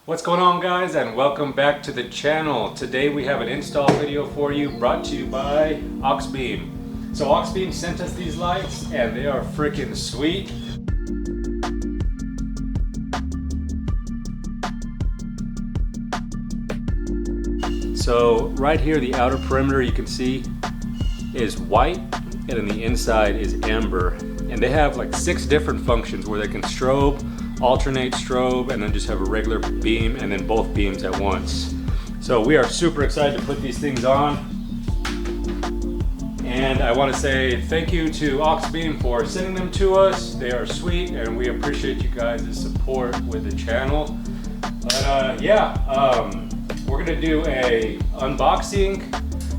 What's going on, guys, and welcome back to the channel. Today we have an install video for you brought to you by Auxbeam. So Auxbeam sent us these lights and they are freaking sweet. So right here, the outer perimeter you can see is white and then the inside is amber. And they have like 6 different functions where they can strobe, alternate strobe, and then just have a regular beam and then both beams at once. So we are super excited to put these things on. And I want to say thank you to Auxbeam for sending them to us. They are sweet and we appreciate you guys' support with the channel. But we're gonna do a unboxing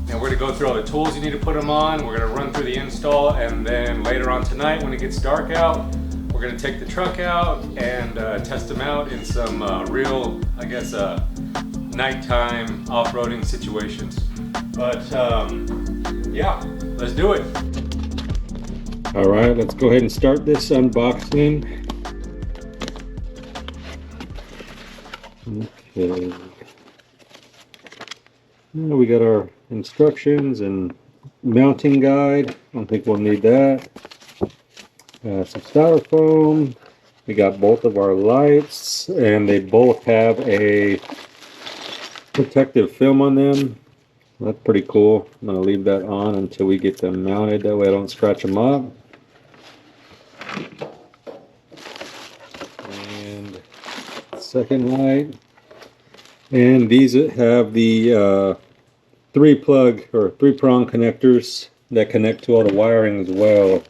and we're gonna go through all the tools you need to put them on. We're gonna run through the install, and then later on tonight when it gets dark out, we're gonna take the truck out and test them out in some real, nighttime off-roading situations. But yeah, let's do it. All right, let's go ahead and start this unboxing. Okay. Now we got our instructions and mounting guide. I don't think we'll need that. Some styrofoam. We got both of our lights and they both have a protective film on them. That's pretty cool. I'm going to leave that on until we get them mounted, that way I don't scratch them up. And second light. And these have the 3-prong connectors that connect to all the wiring as well.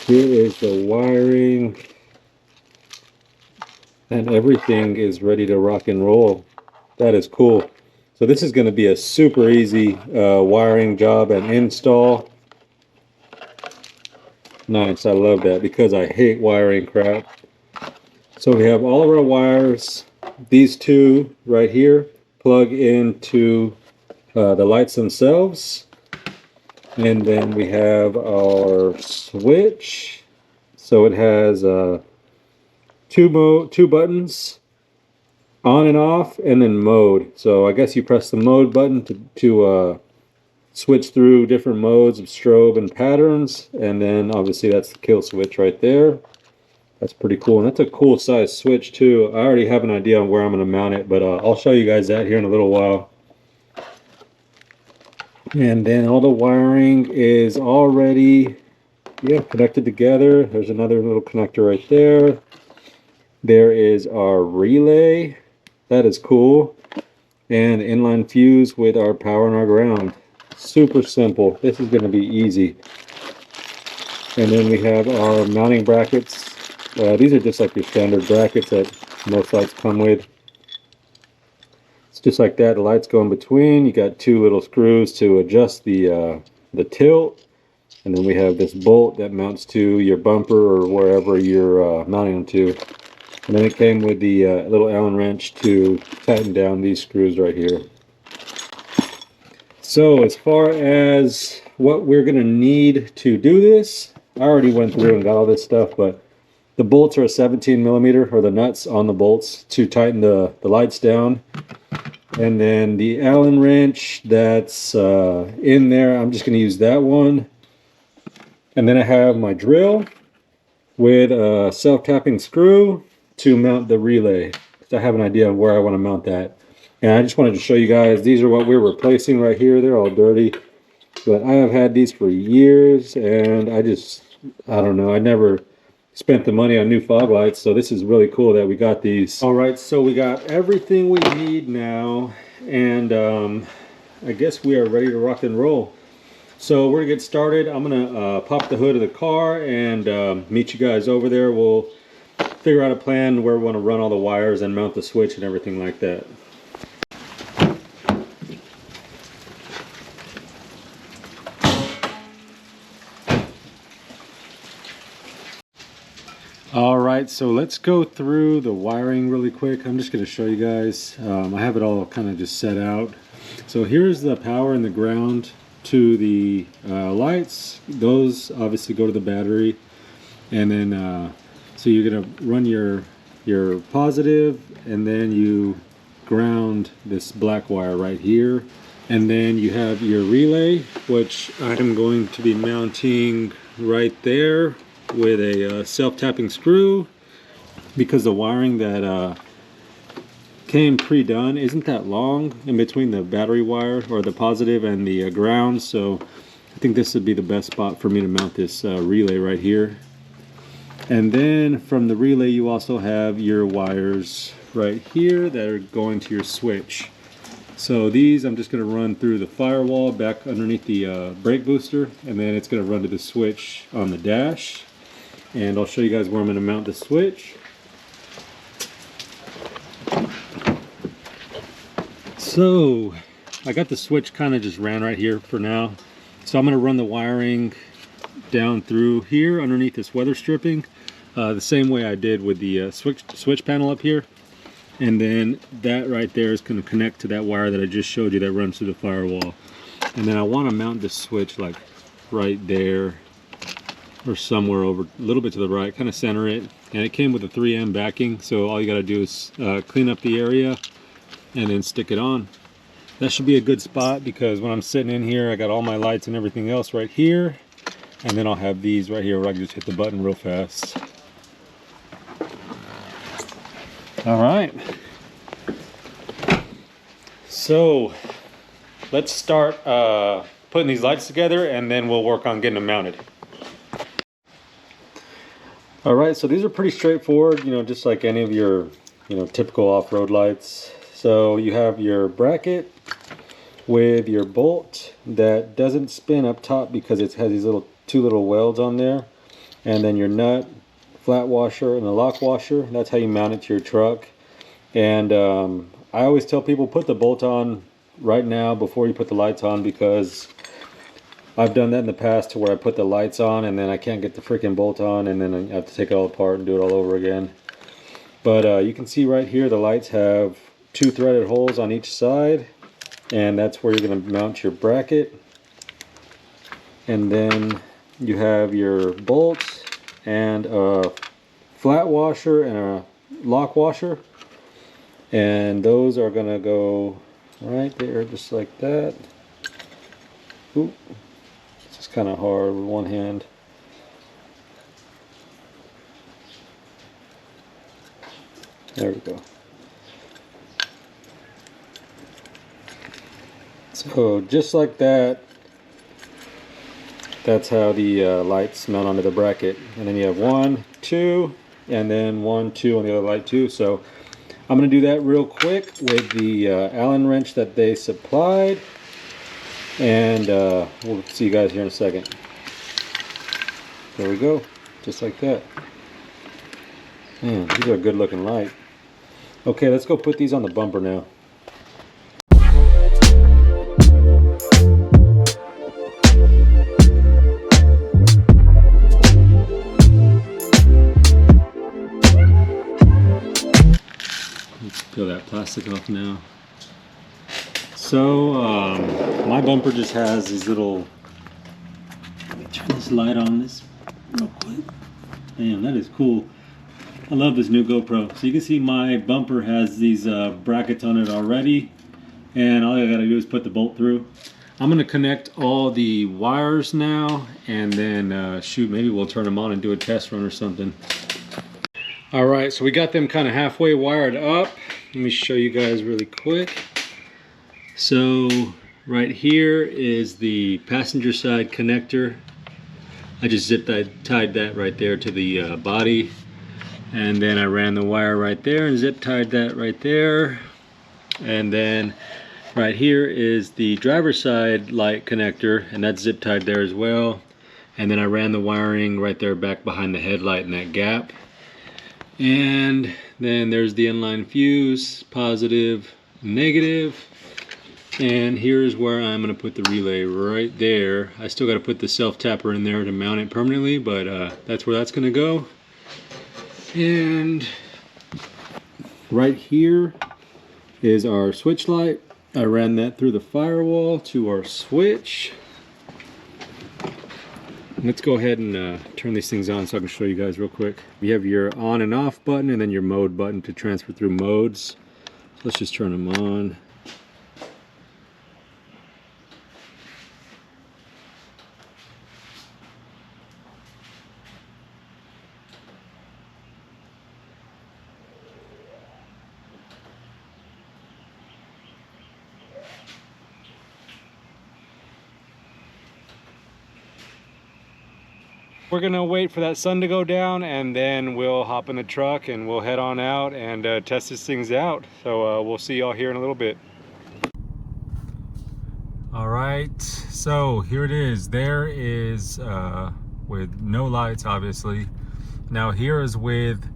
Here is the wiring, and everything is ready to rock and roll. That is cool. So this is going to be a super easy wiring job and install. Nice, I love that because I hate wiring crap. So we have all of our wires. These two right here plug into the lights themselves. And then we have our switch. So it has two buttons, on and off, and then mode. So I guess you press the mode button to switch through different modes of strobe and patterns. And then obviously that's the kill switch right there. That's pretty cool. And that's a cool size switch too. I already have an idea on where I'm going to mount it, but I'll show you guys that here in a little while. And then all the wiring is already connected together. There's another little connector right there. There is our relay. That is cool. And inline fuse with our power and our ground. Super simple. This is going to be easy. And then we have our mounting brackets. These are just like your standard brackets that most lights come with. Just like that, the lights go in between. You got 2 little screws to adjust the tilt, and then we have this bolt that mounts to your bumper or wherever you're mounting them to. And then it came with the little Allen wrench to tighten down these screws right here. So as far as what we're going to need to do this, I already went through and got all this stuff, but the bolts are a 17mm, or the nuts on the bolts to tighten the lights down. And then the Allen wrench that's in there, I'm just going to use that one. And then I have my drill with a self-tapping screw to mount the relay. So I have an idea of where I want to mount that. And I just wanted to show you guys, these are what we're replacing right here. They're all dirty. But I have had these for years, and I don't know, I never spent the money on new fog lights, so this is really cool that we got these. All right, so we got everything we need now, and I guess we are ready to rock and roll. So we're gonna get started. I'm gonna pop the hood of the car and meet you guys over there. We'll figure out a plan where we want to run all the wires and mount the switch and everything like that. Alright, so let's go through the wiring really quick. I'm just going to show you guys. I have it all kind of just set out. So here's the power and the ground to the lights. Those obviously go to the battery. And then, so you're going to run your your positive, and then you ground this black wire right here. And then you have your relay, which I'm going to be mounting right there with a self-tapping screw, because the wiring that came pre-done isn't that long in between the battery wire, or the positive, and the ground. So I think this would be the best spot for me to mount this relay right here. And then from the relay you also have your wires right here that are going to your switch. So these I'm just going to run through the firewall back underneath the brake booster, and then it's going to run to the switch on the dash. And I'll show you guys where I'm going to mount the switch. So I got the switch kind of just ran right here for now. So I'm going to run the wiring down through here underneath this weather stripping, the same way I did with the switch panel up here. And then that right there is going to connect to that wire that I just showed you that runs through the firewall. And then I want to mount this switch like right there, or somewhere over a little bit to the right, kind of center it. And it came with a 3M backing, so all you got to do is clean up the area and then stick it on. That should be a good spot, because when I'm sitting in here I got all my lights and everything else right here, and then I'll have these right here where I can just hit the button real fast. All right, so let's start putting these lights together, and then we'll work on getting them mounted. All right, so these are pretty straightforward, just like any of your typical off-road lights. So you have your bracket with your bolt that doesn't spin up top because it has these two little welds on there, and then your nut, flat washer, and a lock washer. That's how you mount it to your truck. And I always tell people, put the bolt on right now before you put the lights on, because I've done that in the past to where I put the lights on and then I can't get the freaking bolt on, and then I have to take it all apart and do it all over again. But you can see right here the lights have 2 threaded holes on each side, and that's where you're going to mount your bracket. And then you have your bolts and a flat washer and a lock washer, and those are going to go right there just like that. Ooh, it's just kind of hard with one hand. There we go. So just like that, that's how the lights mount onto the bracket. And then you have 1, 2, and then 1, 2 on the other light too. So I'm going to do that real quick with the Allen wrench that they supplied, and we'll see you guys here in a second. There we go, just like that. Man, these are a good looking light. Okay, let's go put these on the bumper now. Let's peel that plastic off now. So my bumper just has these little, let me turn this light on this real quick. Man, that is cool. I love this new GoPro. So you can see my bumper has these brackets on it already, and all I gotta do is put the bolt through. I'm gonna connect all the wires now, and then shoot, maybe we'll turn them on and do a test run or something. All right, so we got them kind of halfway wired up. Let me show you guys really quick. So right here is the passenger side connector. I just tied that right there to the body. And then I ran the wire right there and zip tied that right there. And then right here is the driver's side light connector, and that's zip tied there as well. And then I ran the wiring right there back behind the headlight in that gap. And then there's the inline fuse, positive, negative. And here's where I'm going to put the relay right there. I still got to put the self-tapper in there to mount it permanently, but that's where that's going to go. And right here is our switch light. I ran that through the firewall to our switch. Let's go ahead and turn these things on so I can show you guys real quick. You have your on and off button and then your mode button to transfer through modes. So let's just turn them on. We're gonna wait for that sun to go down and then we'll hop in the truck and we'll head on out and test these things out. So we'll see y'all here in a little bit. All right, so here it is. There is with no lights, obviously. Now here is with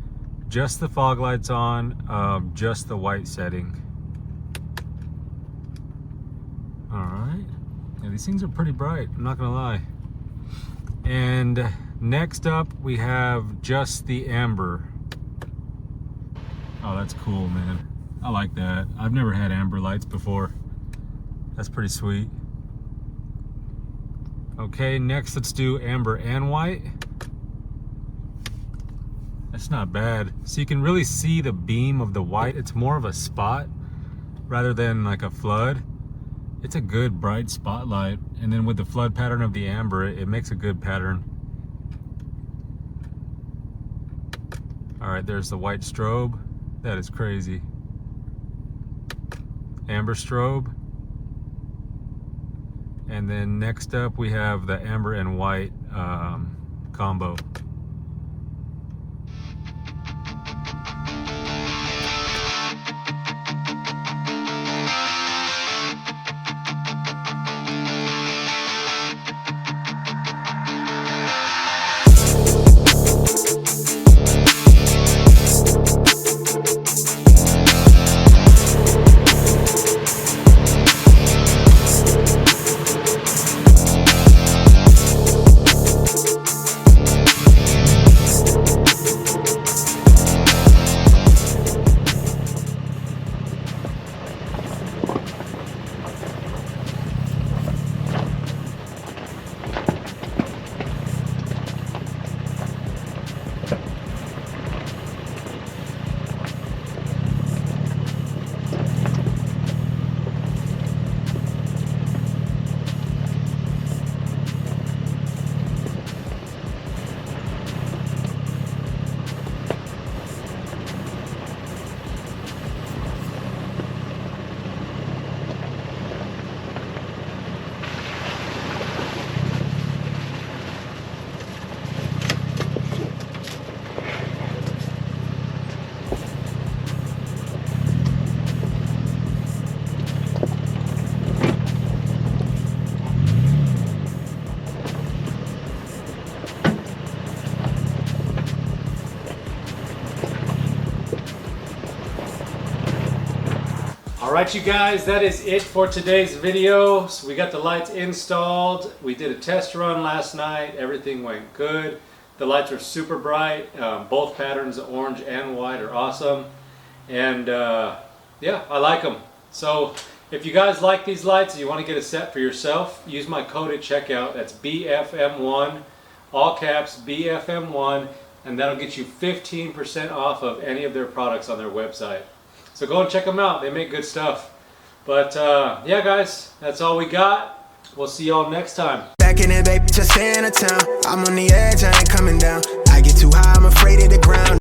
just the fog lights on, just the white setting. All right, yeah, these things are pretty bright, I'm not gonna lie. And next up we have just the amber. Oh, that's cool, man. I like that. I've never had amber lights before. That's pretty sweet. Okay, next let's do amber and white. That's not bad. So you can really see the beam of the white. It's more of a spot rather than like a flood. It's a good bright spotlight, and then with the flood pattern of the amber, it makes a good pattern. All right, there's the white strobe. That is crazy. Amber strobe. And then next up we have the amber and white combo. Alright you guys, that is it for today's video. So we got the lights installed. We did a test run last night. Everything went good. The lights are super bright. Both patterns, orange and white, are awesome. And yeah, I like them. So if you guys like these lights and you want to get a set for yourself, use my code at checkout. That's BFM1, all caps BFM1, and that'll get you 15% off of any of their products on their website. So go and check them out. They make good stuff. But yeah, guys, that's all we got. We'll see y'all next time. Back in it, baby, just stay in the town. I'm on the edge, I ain't coming down. I get too high, I'm afraid of the ground.